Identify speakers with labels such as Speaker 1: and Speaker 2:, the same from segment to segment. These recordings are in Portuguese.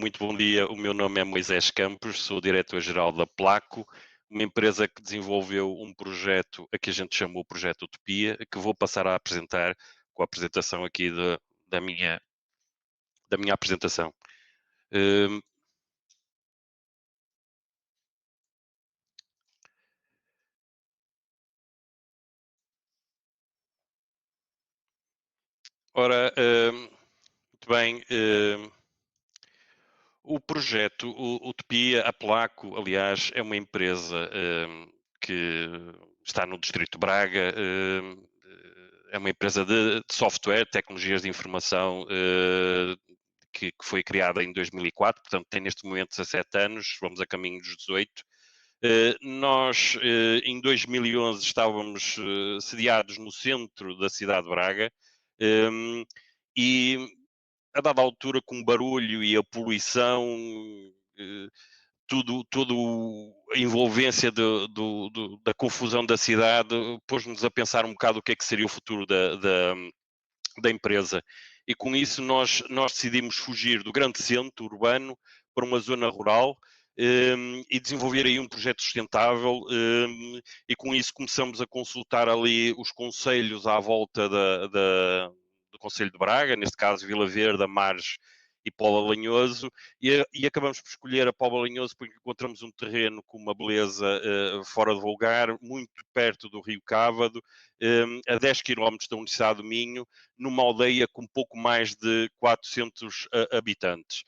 Speaker 1: muito bom dia. O meu nome é Moisés Campos, sou diretor-geral da Placo, uma empresa que desenvolveu um projeto a que a gente chamou o Projeto Utopia, que vou passar a apresentar com a apresentação aqui da minha apresentação. Hum, Ora, muito bem. O projeto Utopia, a Placo, aliás, é uma empresa que está no Distrito de Braga. É uma empresa de software, tecnologias de informação, que foi criada em 2004, portanto tem neste momento 17 anos, vamos a caminho dos 18. Nós, em 2011, estávamos sediados no centro da cidade de Braga, e a dada altura, com o barulho e a poluição, eh, tudo a envolvência da confusão da cidade, pôs-nos a pensar um bocado o que é que seria o futuro da empresa. E com isso nós decidimos fugir do grande centro urbano para uma zona rural, e desenvolver aí um projeto sustentável, e com isso começamos a consultar ali os concelhos à volta do Concelho de Braga, neste caso Vila Verde, Amares e Póvoa de Lanhoso, e acabamos por escolher a Póvoa de Lanhoso porque encontramos um terreno com uma beleza fora de vulgar, muito perto do Rio Cávado, a 10 km da Universidade do Minho, numa aldeia com pouco mais de 400 habitantes.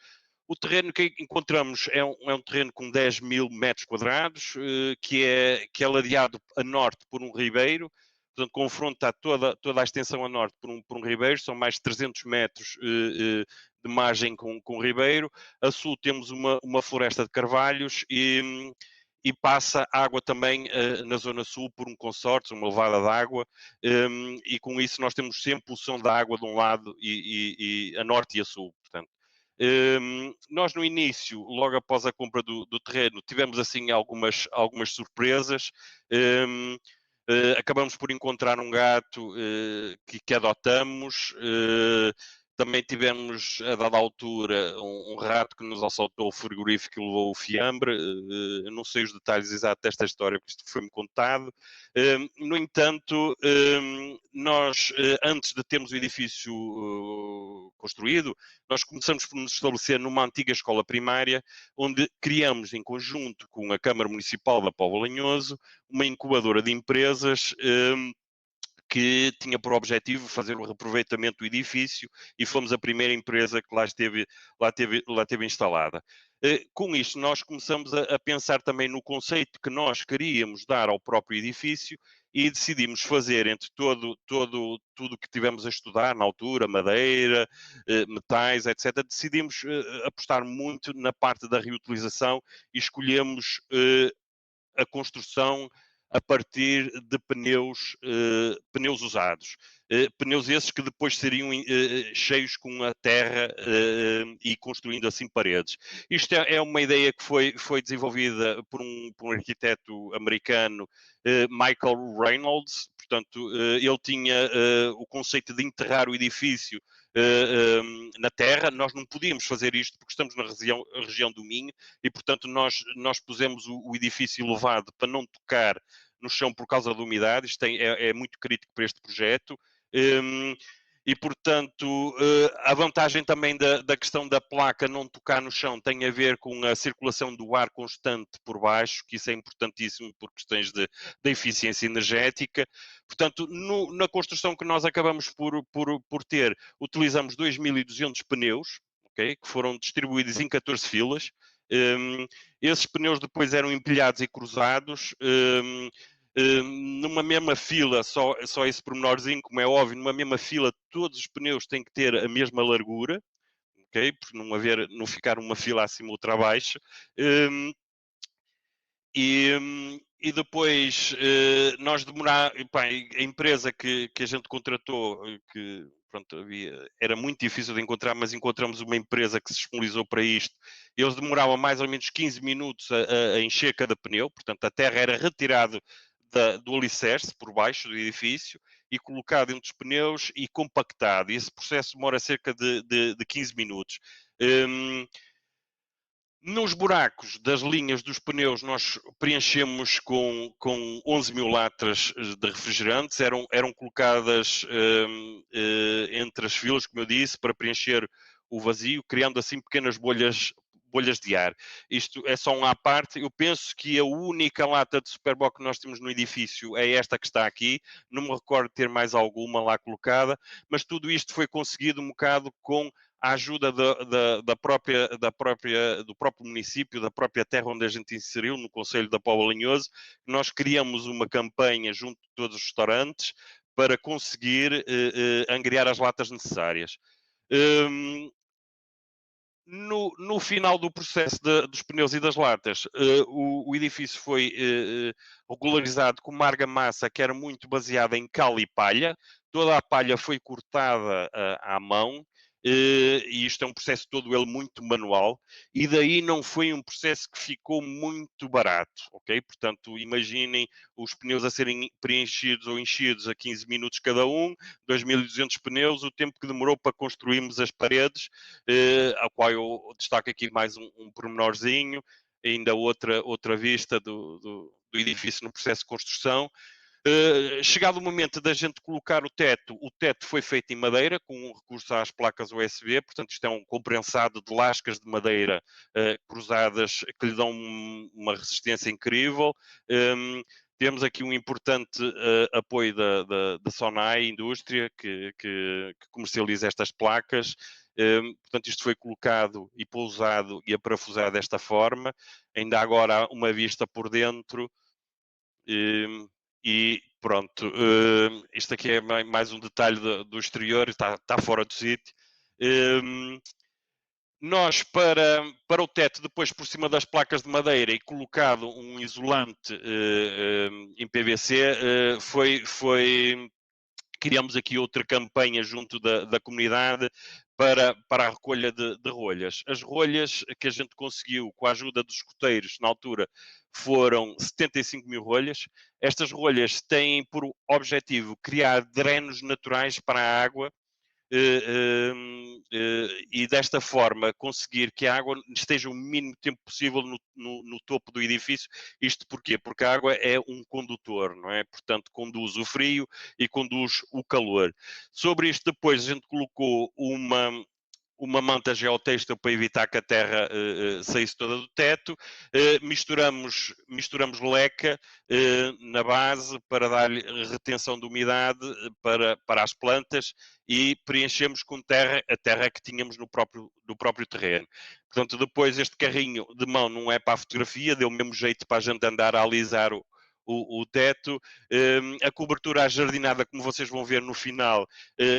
Speaker 1: O terreno que encontramos é um terreno com 10 mil metros quadrados, que é ladeado a norte por um ribeiro, portanto confronta toda a extensão a norte por um ribeiro, são mais de 300 metros de margem com o ribeiro. A sul temos uma floresta de carvalhos e passa água também na zona sul por um consórcio, uma levada de água, e com isso nós temos sempre o som da água de um lado e a norte e a sul, portanto. Nós no início, logo após a compra do terreno, tivemos assim algumas surpresas. Acabamos por encontrar um gato que adotamos. Também tivemos, a dada altura, um rato que nos assaltou o frigorífico e levou o fiambre. Eu não sei os detalhes exatos desta história, porque isto foi-me contado. No entanto, nós, antes de termos o edifício construído, nós começamos por nos estabelecer numa antiga escola primária, onde criamos, em conjunto com a Câmara Municipal da Póvoa de Lanhoso, uma incubadora de empresas que tinha por objetivo fazer o reaproveitamento do edifício, e fomos a primeira empresa que lá esteve instalada. Com isto, nós começamos a pensar também no conceito que nós queríamos dar ao próprio edifício e decidimos fazer, entre tudo que tivemos a estudar na altura, madeira, metais, etc., decidimos apostar muito na parte da reutilização e escolhemos a construção a partir de pneus usados. Pneus esses que depois seriam cheios com a terra e construindo assim paredes. Isto é uma ideia que foi desenvolvida por um arquiteto americano, Michael Reynolds. Portanto, ele tinha o conceito de enterrar o edifício na terra. Nós não podíamos fazer isto porque estamos na região do Minho e, portanto, nós pusemos o edifício elevado para não tocar no chão por causa da umidade. Isto é muito crítico para este projeto. E, portanto, a vantagem também da questão da placa não tocar no chão tem a ver com a circulação do ar constante por baixo, que isso é importantíssimo por questões de eficiência energética. Portanto, na construção que nós acabamos por ter, utilizamos 2.200 pneus, okay, que foram distribuídos em 14 filas. Esses pneus depois eram empilhados e cruzados. Numa mesma fila, só esse pormenorzinho, como é óbvio, numa mesma fila todos os pneus têm que ter a mesma largura, ok? Por não ficar uma fila acima ou outra abaixo. E depois nós a empresa que a gente contratou, que pronto, era muito difícil de encontrar, mas encontramos uma empresa que se disponibilizou para isto. Eles demoravam mais ou menos 15 minutos a encher cada pneu, portanto a terra era retirada do alicerce por baixo do edifício e colocado entre os pneus e compactado. E esse processo demora cerca de 15 minutos. Nos buracos das linhas dos pneus nós preenchemos com 11 mil latas de refrigerantes, eram colocadas entre as filas, como eu disse, para preencher o vazio, criando assim pequenas bolhas de ar. Isto é só à parte. Eu penso que a única lata de Superboc que nós temos no edifício é esta que está aqui. Não me recordo de ter mais alguma lá colocada, mas tudo isto foi conseguido um bocado com a ajuda do próprio município, da própria terra onde a gente inseriu, no Conselho da Póvoa de Lanhoso. Nós criamos uma campanha junto de todos os restaurantes para conseguir angriar as latas necessárias. No final do processo dos pneus e das latas, o edifício foi regularizado com uma argamassa que era muito baseada em cal e palha. Toda a palha foi cortada à mão, e isto é um processo todo ele muito manual, e daí não foi um processo que ficou muito barato, ok? Portanto, imaginem os pneus a serem preenchidos ou enchidos a 15 minutos cada um, 2.200 pneus, o tempo que demorou para construirmos as paredes, ao qual eu destaco aqui mais um pormenorzinho, ainda outra vista do edifício no processo de construção. Chegado o momento da gente colocar o teto foi feito em madeira, com um recurso às placas USB, portanto isto é um comprensado de lascas de madeira cruzadas que lhe dão uma resistência incrível. Temos aqui um importante apoio da Sonai Indústria, que comercializa estas placas. Portanto, isto foi colocado e pousado e aparafusado desta forma. Ainda agora há uma vista por dentro. E pronto, isto aqui é mais um detalhe do exterior, está fora do sítio. Nós, para o teto, depois por cima das placas de madeira e colocado um isolante em PVC, criamos aqui outra campanha junto da comunidade para a recolha de rolhas. As rolhas que a gente conseguiu com a ajuda dos escoteiros, na altura, foram 75 mil rolhas. Estas rolhas têm por objetivo criar drenos naturais para a água, e desta forma conseguir que a água esteja o mínimo tempo possível no topo do edifício. Isto porquê? Porque a água é um condutor, não é? Portanto, conduz o frio e conduz o calor. Sobre isto depois a gente colocou uma manta geotêxtil para evitar que a terra saísse toda do teto. Misturamos leca na base para dar-lhe retenção de umidade para as plantas e preenchemos com terra a terra que tínhamos no próprio terreno. Portanto, depois este carrinho de mão não é para a fotografia, deu o mesmo jeito para a gente andar a alisar o teto. A cobertura ajardinada, como vocês vão ver no final,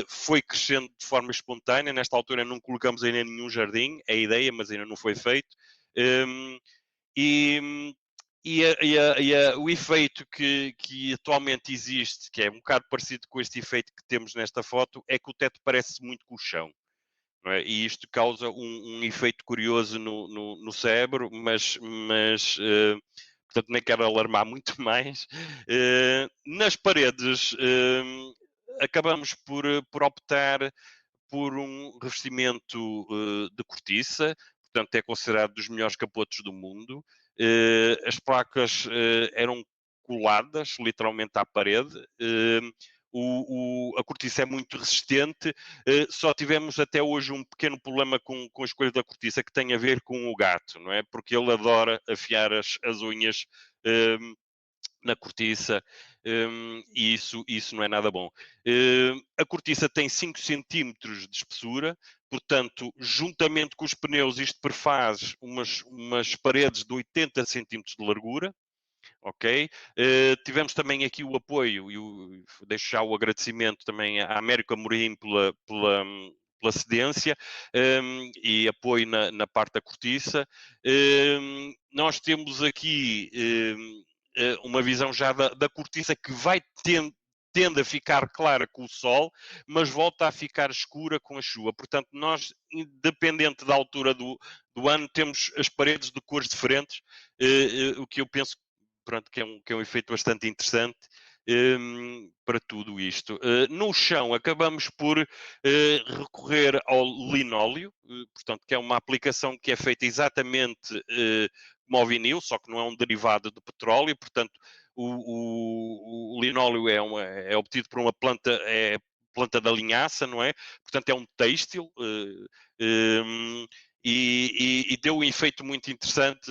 Speaker 1: foi crescendo de forma espontânea. Nesta altura não colocamos ainda nenhum jardim, é a ideia, mas ainda não foi feito. O efeito que atualmente existe, que é um bocado parecido com este efeito que temos nesta foto, é que o teto parece muito com o chão. Não é? E isto causa um efeito curioso no cérebro, mas portanto nem quero alarmar muito mais. Nas paredes acabamos por optar por um revestimento de cortiça, portanto é considerado dos melhores capotes do mundo. As placas eram coladas literalmente à parede. A cortiça é muito resistente. Só tivemos até hoje um pequeno problema com a escolha da cortiça, que tem a ver com o gato, não é? Porque ele adora afiar as unhas na cortiça, e isso não é nada bom. A cortiça tem 5 centímetros de espessura, portanto, juntamente com os pneus, isto prefaz umas paredes de 80 centímetros de largura. Ok? Tivemos também aqui o apoio, e deixo já o agradecimento também à América Amorim pela cedência e apoio na parte da cortiça. Nós temos aqui uma visão já da cortiça que tende a ficar clara com o sol, mas volta a ficar escura com a chuva. Portanto, nós, independente da altura do ano, temos as paredes de cores diferentes, o que eu penso, pronto, que é um efeito bastante interessante. para tudo isto. No chão, acabamos por recorrer ao linóleo, portanto, que é uma aplicação que é feita exatamente como ao vinil, só que não é um derivado de petróleo, portanto, o linóleo é obtido por uma planta, planta da linhaça, não é? Portanto, é um têxtil e deu um efeito muito interessante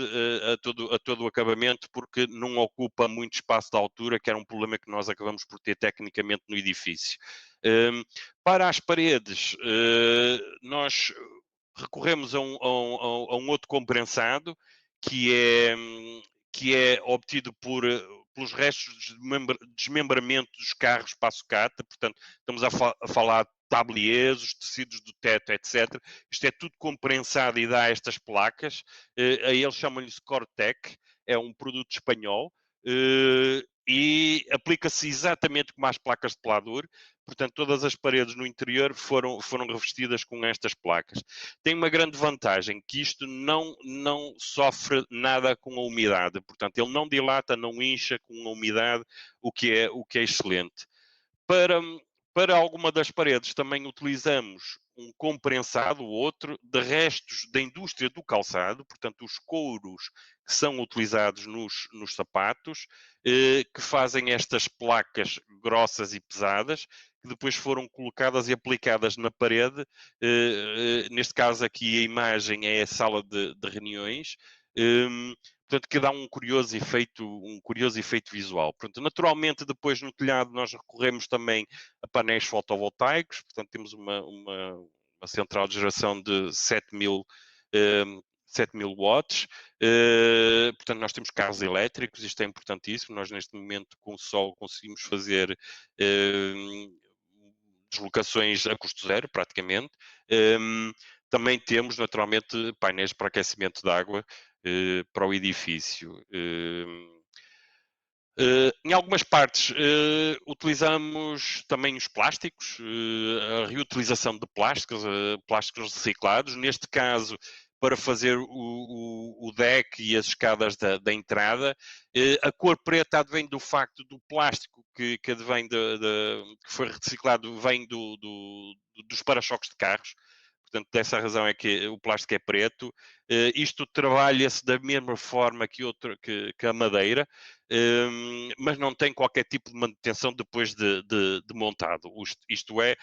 Speaker 1: a todo o acabamento, porque não ocupa muito espaço de altura, que era um problema que nós acabamos por ter tecnicamente no edifício. Para as paredes, nós recorremos a um outro comprensado, que é, que é obtido pelos restos de desmembramento dos carros para a sucata, portanto, estamos a falar de tabliers, os tecidos do teto, etc. Isto é tudo comprensado e dá estas placas. A eles chamam-lhe Cortec, é um produto espanhol, e aplica-se exatamente como às placas de pladur. Portanto, todas as paredes no interior foram revestidas com estas placas. Tem uma grande vantagem, que isto não sofre nada com a umidade. Portanto, ele não dilata, não incha com a umidade, o que é excelente. Para alguma das paredes também utilizamos um comprensado, outro, de restos da indústria do calçado, portanto, os couros que são utilizados nos sapatos, que fazem estas placas grossas e pesadas, que depois foram colocadas e aplicadas na parede. Neste caso aqui a imagem é a sala de reuniões. Portanto, que dá um curioso efeito visual. Portanto, naturalmente, depois no telhado nós recorremos também a painéis fotovoltaicos, portanto, temos uma central de geração de 7.000 watts. Portanto, nós temos carros elétricos, isto é importantíssimo. Nós, neste momento, com o sol, conseguimos fazer deslocações a custo zero, praticamente. Também temos, naturalmente, painéis para aquecimento de água para o edifício. Em algumas partes utilizamos também os plásticos, a reutilização de plásticos, plásticos reciclados. Neste caso, para fazer o deck e as escadas da entrada. A cor preta advém do facto do plástico que advém que foi reciclado, vem dos para-choques de carros. Portanto, dessa razão é que o plástico é preto. Isto trabalha-se da mesma forma que a madeira, mas não tem qualquer tipo de manutenção depois de montado. Isto é,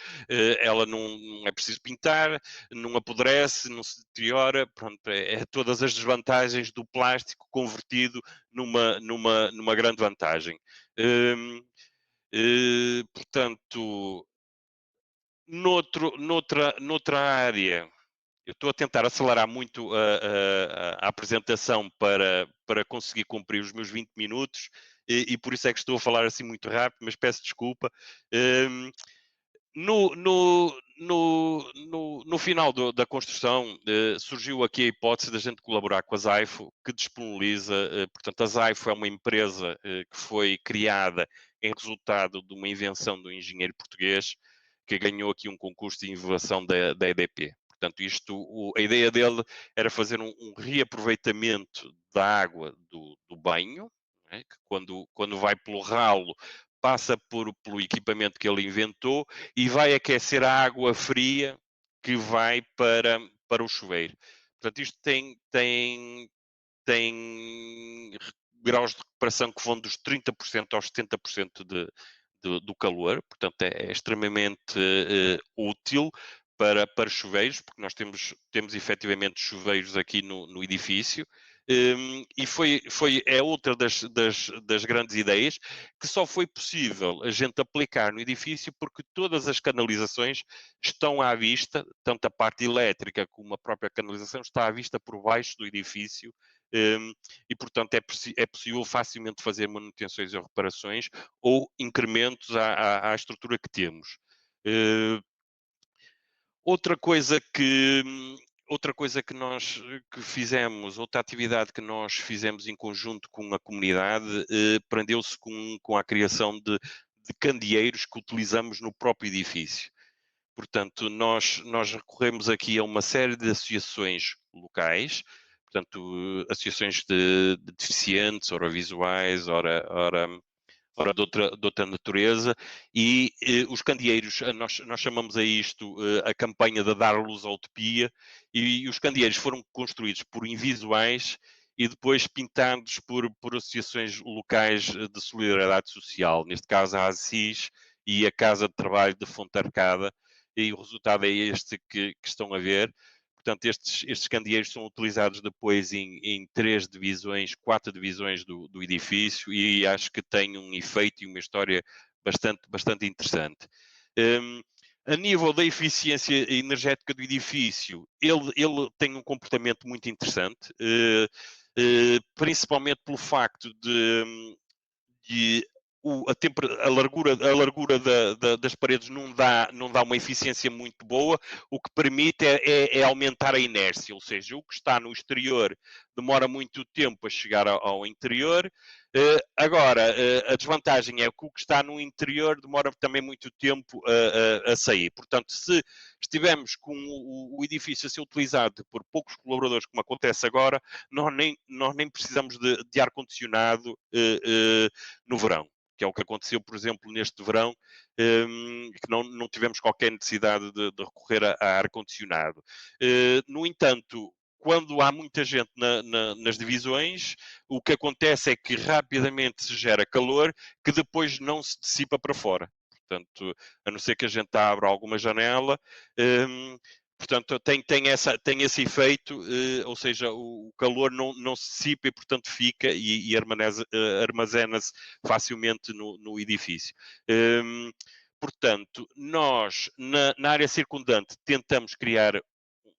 Speaker 1: ela não é preciso pintar, não apodrece, não se deteriora. Pronto, é todas as desvantagens do plástico convertido numa grande vantagem. Portanto, noutra área, eu estou a tentar acelerar muito a apresentação para conseguir cumprir os meus 20 minutos e por isso é que estou a falar assim muito rápido, mas peço desculpa. No final da construção, surgiu aqui a hipótese da gente colaborar com a Zaifo, que disponibiliza, portanto, a Zaifo é uma empresa que foi criada em resultado de uma invenção do engenheiro português, que ganhou aqui um concurso de inovação da EDP. Portanto, a ideia dele era fazer um reaproveitamento da água do banho, né, que quando vai pelo ralo, passa pelo equipamento que ele inventou e vai aquecer a água fria que vai para o chuveiro. Portanto, isto tem graus de recuperação que vão dos 30% aos 70% do calor, portanto é extremamente útil para chuveiros, porque nós temos efetivamente chuveiros aqui no edifício. E é outra das grandes ideias que só foi possível a gente aplicar no edifício porque todas as canalizações estão à vista, tanto a parte elétrica como a própria canalização está à vista por baixo do edifício. E, portanto, é possível facilmente fazer manutenções ou reparações ou incrementos à estrutura que temos. Outra coisa que nós fizemos, outra atividade que nós fizemos em conjunto com a comunidade, prendeu-se com a criação de candeeiros que utilizamos no próprio edifício. Portanto, nós recorremos aqui a uma série de associações locais, portanto, associações de deficientes, ora visuais, ora fora de outra natureza, e os candeeiros, nós chamamos a isto a campanha de dar luz à utopia, e os candeeiros foram construídos por invisuais e depois pintados por associações locais de solidariedade social, neste caso a ASIS e a Casa de Trabalho de Fonte Arcada, e o resultado é este que estão a ver. Portanto, estes candeeiros são utilizados depois em 3 divisões, 4 divisões do edifício, e acho que tem um efeito e uma história bastante interessante. Um, a nível da eficiência energética do edifício, ele tem um comportamento muito interessante, principalmente pelo facto de a largura das paredes não dá uma eficiência muito boa, o que permite é aumentar a inércia, ou seja, o que está no exterior demora muito tempo a chegar ao interior. Agora, a desvantagem é que o que está no interior demora também muito tempo a sair. Portanto, se estivermos com o edifício a ser utilizado por poucos colaboradores, como acontece agora, nós nem precisamos de ar-condicionado no verão, que é o que aconteceu, por exemplo, neste verão, que não tivemos qualquer necessidade de recorrer a ar-condicionado. No entanto, quando há muita gente nas divisões, o que acontece é que rapidamente se gera calor que depois não se dissipa para fora. Portanto, a não ser que a gente abra alguma janela, portanto, tem esse efeito, ou seja, o calor não se dissipa e, portanto, fica e armazena-se facilmente no edifício. Portanto, nós, na área circundante, tentamos criar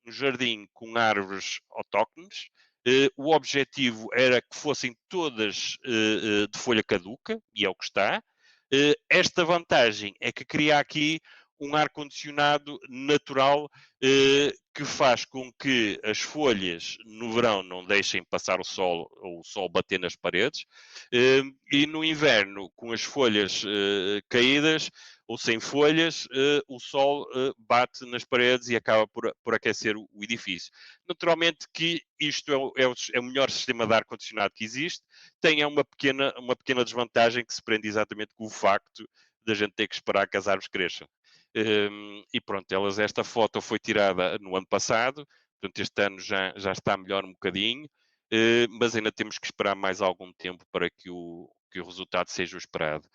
Speaker 1: um jardim com árvores autóctones. O objetivo era que fossem todas de folha caduca, e é o que está. Esta vantagem é que cria aqui um ar-condicionado natural que faz com que as folhas no verão não deixem passar o sol ou o sol bater nas paredes, e no inverno, com as folhas caídas ou sem folhas, o sol bate nas paredes e acaba por aquecer o edifício. Naturalmente que isto é o melhor sistema de ar-condicionado que existe, tem uma pequena desvantagem que se prende exatamente com o facto da gente ter que esperar que as árvores cresçam. E pronto, esta foto foi tirada no ano passado, portanto este ano já está melhor um bocadinho, mas ainda temos que esperar mais algum tempo para que o resultado seja o esperado.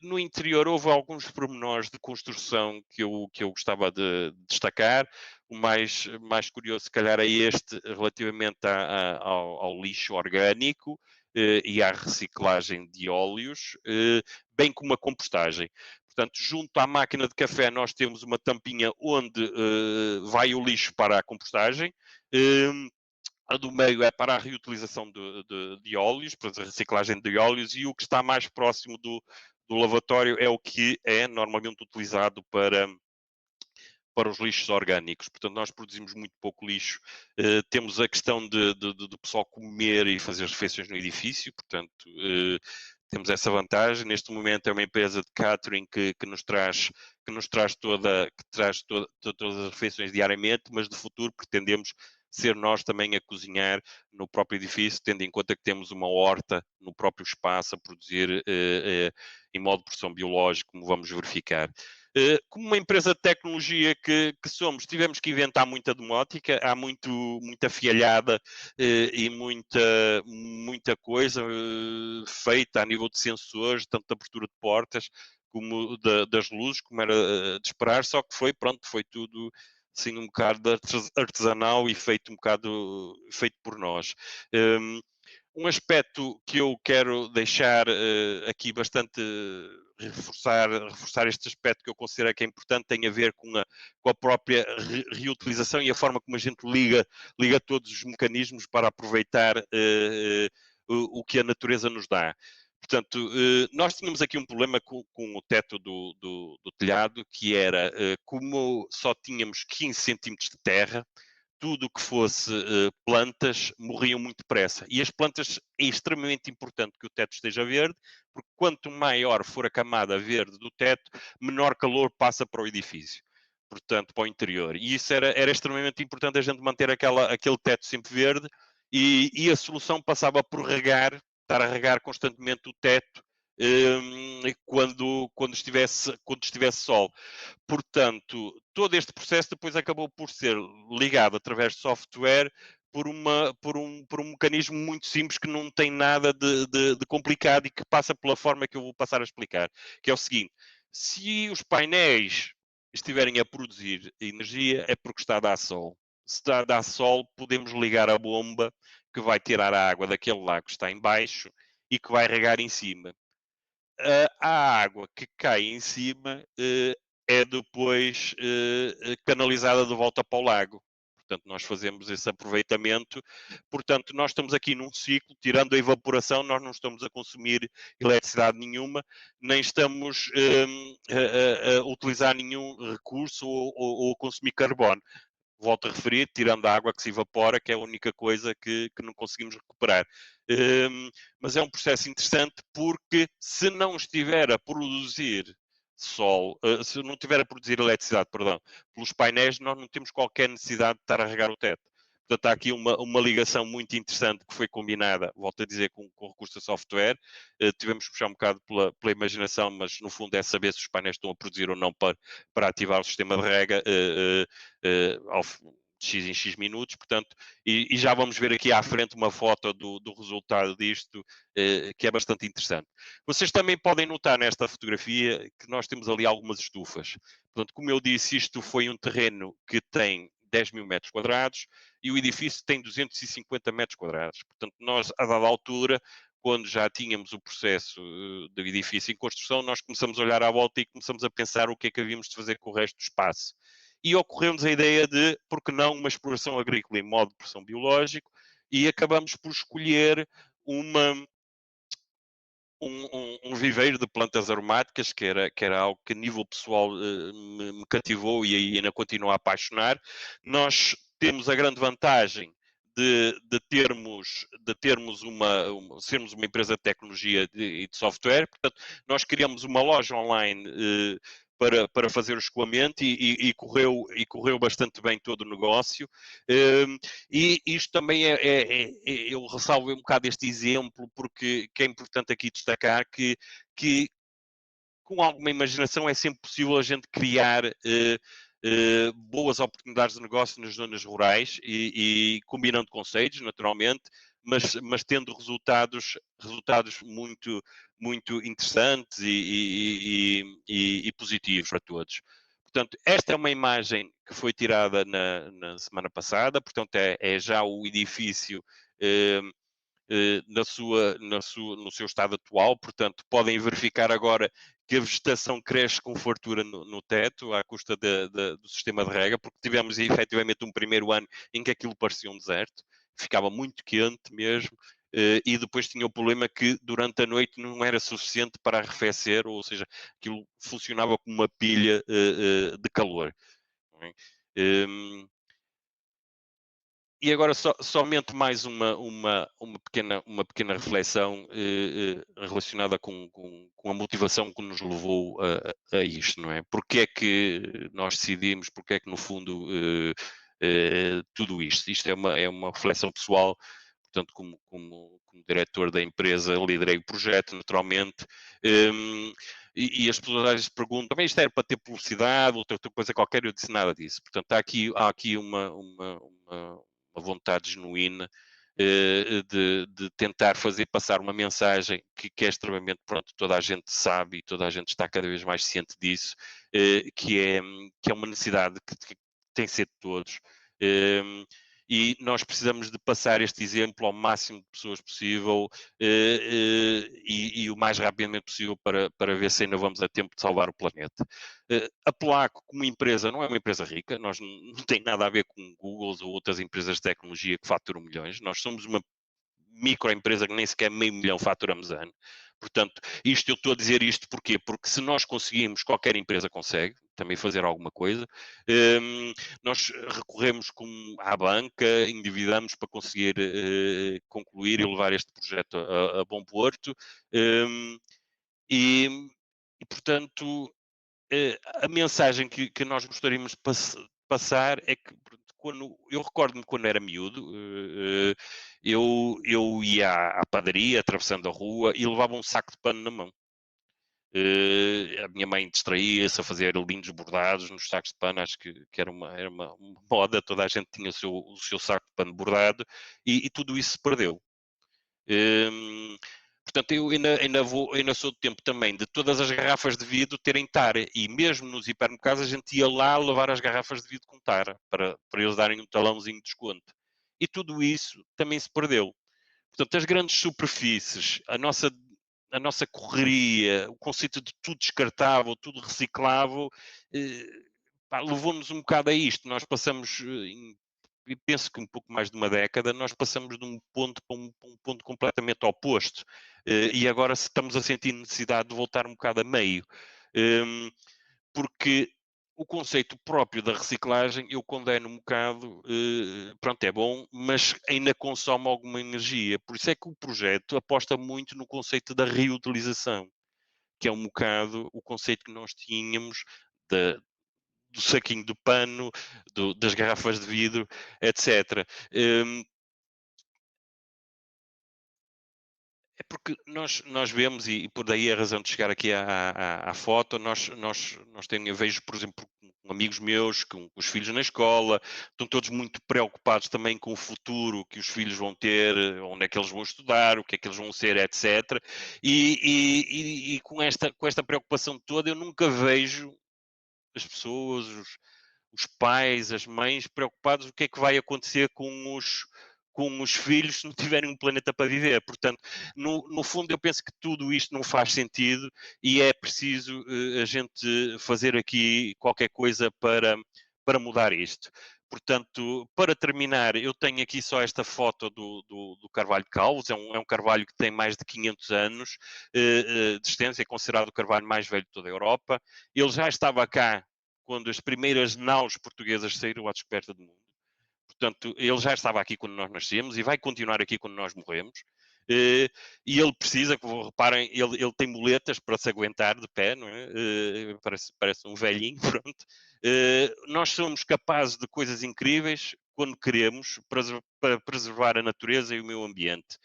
Speaker 1: No interior houve alguns pormenores de construção que eu gostava de destacar. O mais curioso, se calhar, é este relativamente ao lixo orgânico e à reciclagem de óleos, bem como a compostagem. Portanto, junto à máquina de café, nós temos uma tampinha onde vai o lixo para a compostagem. A do meio é para a reutilização de óleos, para a reciclagem de óleos, e o que está mais próximo do lavatório é o que é normalmente utilizado para os lixos orgânicos. Portanto, nós produzimos muito pouco lixo. Temos a questão de pessoal comer e fazer refeições no edifício, portanto, temos essa vantagem. Neste momento é uma empresa de catering que nos traz todas as refeições diariamente, mas de futuro pretendemos ser nós também a cozinhar no próprio edifício, tendo em conta que temos uma horta no próprio espaço a produzir em modo de produção biológico, como vamos verificar. Como uma empresa de tecnologia que somos, tivemos que inventar muita domótica, há muita fialhada e muita coisa feita a nível de sensores, tanto de abertura de portas como das luzes, como era de esperar, só que foi tudo assim um bocado artesanal e feito um bocado feito por nós. Um aspecto que eu quero deixar aqui bastante reforçar este aspecto que eu considero que é importante, tem a ver com a própria reutilização e a forma como a gente liga todos os mecanismos para aproveitar o que a natureza nos dá. Portanto, nós tínhamos aqui um problema com o teto do telhado, que era como só tínhamos 15 centímetros de terra, tudo o que fosse plantas morriam muito depressa. E as plantas é extremamente importante que o teto esteja verde, porque quanto maior for a camada verde do teto, menor calor passa para o edifício, portanto, para o interior. E isso era extremamente importante, a gente manter aquele teto sempre verde, e a solução passava por estar a regar constantemente o teto quando estivesse sol. Portanto, todo este processo depois acabou por ser ligado através de software por um mecanismo muito simples que não tem nada de complicado e que passa pela forma que eu vou passar a explicar, que é o seguinte: se os painéis estiverem a produzir energia é porque está a dar sol. Se está a dar sol, podemos ligar a bomba que vai tirar a água daquele lago que está em baixo e que vai regar em cima. A água que cai em cima é depois canalizada de volta para o lago. Portanto, nós fazemos esse aproveitamento. Portanto, nós estamos aqui num ciclo, tirando a evaporação, nós não estamos a consumir eletricidade nenhuma, nem estamos a utilizar nenhum recurso ou a consumir carbono. Volto a referir, tirando a água que se evapora, que é a única coisa que não conseguimos recuperar. Mas é um processo interessante porque se não estiver a produzir sol, se não estiver a produzir eletricidade, perdão, pelos painéis, nós não temos qualquer necessidade de estar a regar o teto. Portanto, há aqui uma ligação muito interessante que foi combinada, volto a dizer, com recurso a software. Tivemos que puxar um bocado pela imaginação, mas no fundo é saber se os painéis estão a produzir ou não para ativar o sistema de rega de X em X minutos, portanto, e já vamos ver aqui à frente uma foto do resultado disto, que é bastante interessante. Vocês também podem notar nesta fotografia que nós temos ali algumas estufas. Portanto, como eu disse, isto foi um terreno que tem 10 mil metros quadrados e o edifício tem 250 metros quadrados. Portanto, nós, a dada altura, quando já tínhamos o processo do edifício em construção, nós começamos a olhar à volta e começamos a pensar o que é que havíamos de fazer com o resto do espaço. E ocorreu-nos a ideia de, por que não, uma exploração agrícola em modo de produção biológico, e acabamos por escolher um viveiro de plantas aromáticas, que era algo que a nível pessoal me cativou e ainda continua a apaixonar. Nós temos a grande vantagem de termos sermos uma empresa de tecnologia e de software. Portanto, nós criamos uma loja online para fazer o escoamento e correu bastante bem todo o negócio. E isto também eu ressalvo um bocado este exemplo, porque que é importante aqui destacar que com alguma imaginação é sempre possível a gente criar boas oportunidades de negócio nas zonas rurais e combinando conceitos, naturalmente, mas tendo resultados muito, muito interessantes e positivos para todos. Portanto, esta é uma imagem que foi tirada na semana passada, portanto, é já o edifício eh, no seu estado atual. Portanto, podem verificar agora que a vegetação cresce com fartura no teto, à custa do sistema de rega, porque tivemos efetivamente um primeiro ano em que aquilo parecia um deserto, ficava muito quente mesmo, e depois tinha o problema que durante a noite não era suficiente para arrefecer, ou seja, aquilo funcionava como uma pilha de calor. Não é? E agora somente mais uma pequena reflexão relacionada com a motivação que nos levou a isto, não é? Porque é que nós decidimos, porque é que no fundo tudo isto? Isto é uma reflexão pessoal, portanto, como diretor da empresa, liderei o projeto, naturalmente, e as pessoas às vezes perguntam, mas isto era para ter publicidade, outra coisa qualquer, eu disse nada disso. Portanto, há aqui uma vontade genuína de tentar fazer passar uma mensagem que é extremamente, pronto, toda a gente sabe e toda a gente está cada vez mais ciente disso, que é uma necessidade que tem de ser de todos. E nós precisamos de passar este exemplo ao máximo de pessoas possível e o mais rapidamente possível para ver se ainda vamos a tempo de salvar o planeta. A Polaco, como empresa, não é uma empresa rica, nós não tem nada a ver com Google ou outras empresas de tecnologia que faturam milhões. Nós somos uma microempresa que nem sequer meio milhão faturamos ano. Portanto, eu estou a dizer isto porquê? Porque se nós conseguimos, qualquer empresa consegue também fazer alguma coisa. Nós recorremos à banca, endividamos para conseguir concluir e levar este projeto a bom porto. Portanto, a mensagem que nós gostaríamos de passar é que eu recordo-me quando era miúdo, eu ia à padaria, atravessando a rua, e levava um saco de pano na mão. A minha mãe distraía-se a fazer lindos bordados nos sacos de pano, acho que era uma moda, toda a gente tinha o seu saco de pano bordado e tudo isso se perdeu. Hum, Portanto, eu ainda sou do tempo também de todas as garrafas de vidro terem tara e mesmo nos hipermercados a gente ia lá levar as garrafas de vidro com tara para eles darem um talãozinho de desconto. E tudo isso também se perdeu. Portanto, as grandes superfícies, a nossa correria, o conceito de tudo descartável, tudo reciclável, eh, levou-nos um bocado a isto. Nós passamos, e penso que um pouco mais de uma década, nós passamos de um ponto para um ponto completamente oposto. E agora estamos a sentir necessidade de voltar um bocado a meio. Hum, Porque o conceito próprio da reciclagem eu condeno um bocado, pronto, é bom, mas ainda consome alguma energia. Por isso é que o projeto aposta muito no conceito da reutilização, que é um bocado o conceito que nós tínhamos da, do saquinho de pano, das garrafas de vidro, etc. Hum, É porque nós vemos, e por daí a razão de chegar aqui à foto, eu vejo, por exemplo, com amigos meus, com os filhos na escola, estão todos muito preocupados também com o futuro que os filhos vão ter, onde é que eles vão estudar, o que é que eles vão ser, etc. E com esta preocupação toda, eu nunca vejo as pessoas, os pais, as mães preocupados o que é que vai acontecer com os filhos se não tiverem um planeta para viver. Portanto, no fundo, eu penso que tudo isto não faz sentido e é preciso a gente fazer aqui qualquer coisa para mudar isto. Portanto, para terminar, eu tenho aqui só esta foto do Carvalho de Calvos, é um carvalho que tem mais de 500 anos de existência, é considerado o carvalho mais velho de toda a Europa. Ele já estava cá quando as primeiras naus portuguesas saíram à descoberta do mundo. Portanto, ele já estava aqui quando nós nascemos e vai continuar aqui quando nós morremos. E ele precisa, reparem, ele tem muletas para se aguentar de pé, não é? Parece um velhinho, pronto. Nós somos capazes de coisas incríveis quando queremos para preservar a natureza e o meio ambiente.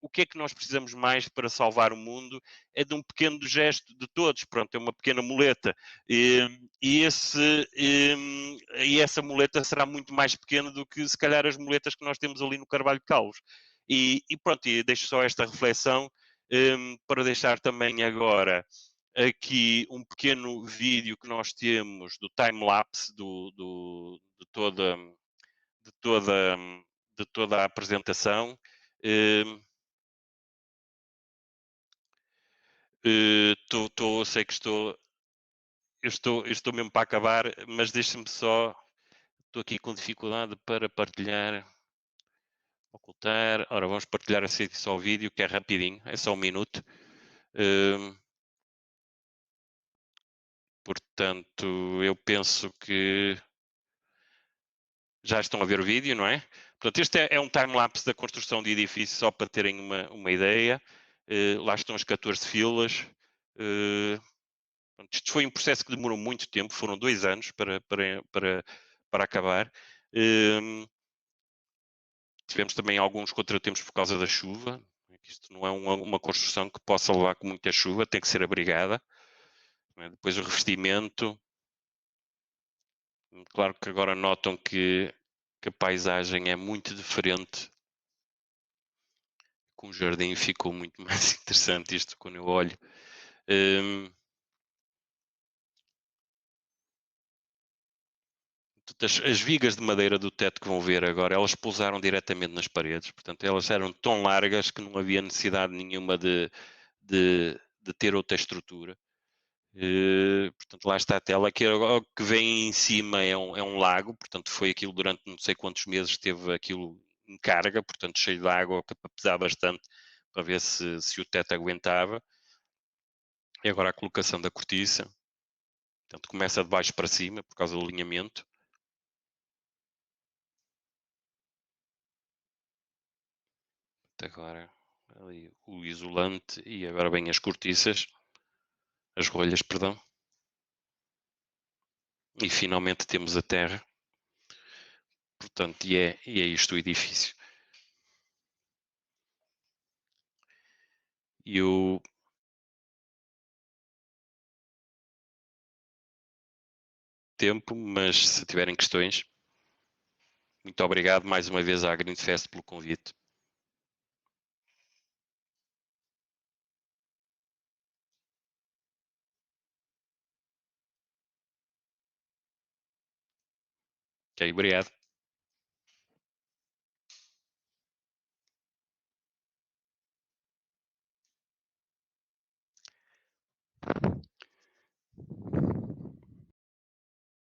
Speaker 1: O que é que nós precisamos mais para salvar o mundo? É de um pequeno gesto de todos, pronto, é uma pequena muleta. E essa muleta será muito mais pequena do que, se calhar, as muletas que nós temos ali no Carvalho de Caos. E pronto, e deixo só esta reflexão para deixar também agora aqui um pequeno vídeo que nós temos do time-lapse de toda, de toda a apresentação. Sei que eu estou mesmo para acabar, mas deixe-me só, estou aqui com dificuldade para partilhar, ocultar. Ora, vamos partilhar assim só o vídeo, que é rapidinho, é só 1 minuto. Portanto, eu penso que já estão a ver o vídeo, não é? Portanto, este é um time-lapse da construção de edifício, só para terem uma ideia. Lá estão as 14 filas. Isto foi um processo que demorou muito tempo, foram 2 anos para acabar. Tivemos também alguns contratempos por causa da chuva. Isto não é uma construção que possa levar com muita chuva, tem que ser abrigada. Depois o revestimento. Claro que agora notam que a paisagem é muito diferente. Com o jardim ficou muito mais interessante isto quando eu olho. As vigas de madeira do teto que vão ver agora, elas pousaram diretamente nas paredes. Portanto, elas eram tão largas que não havia necessidade nenhuma de ter outra estrutura. Portanto, lá está a tela. Que o que vem em cima é um lago. Portanto, foi aquilo durante não sei quantos meses, teve aquilo em carga, portanto, cheio de água, que para pesar bastante, para ver se o teto aguentava. E agora a colocação da cortiça. Portanto, começa de baixo para cima, por causa do alinhamento. Agora ali o isolante e agora vem as cortiças, as rolhas, perdão. E finalmente temos a terra. Portanto, e é isto o edifício. E o tempo, mas se tiverem questões, muito obrigado mais uma vez à Greenfest pelo convite. Ok, obrigado.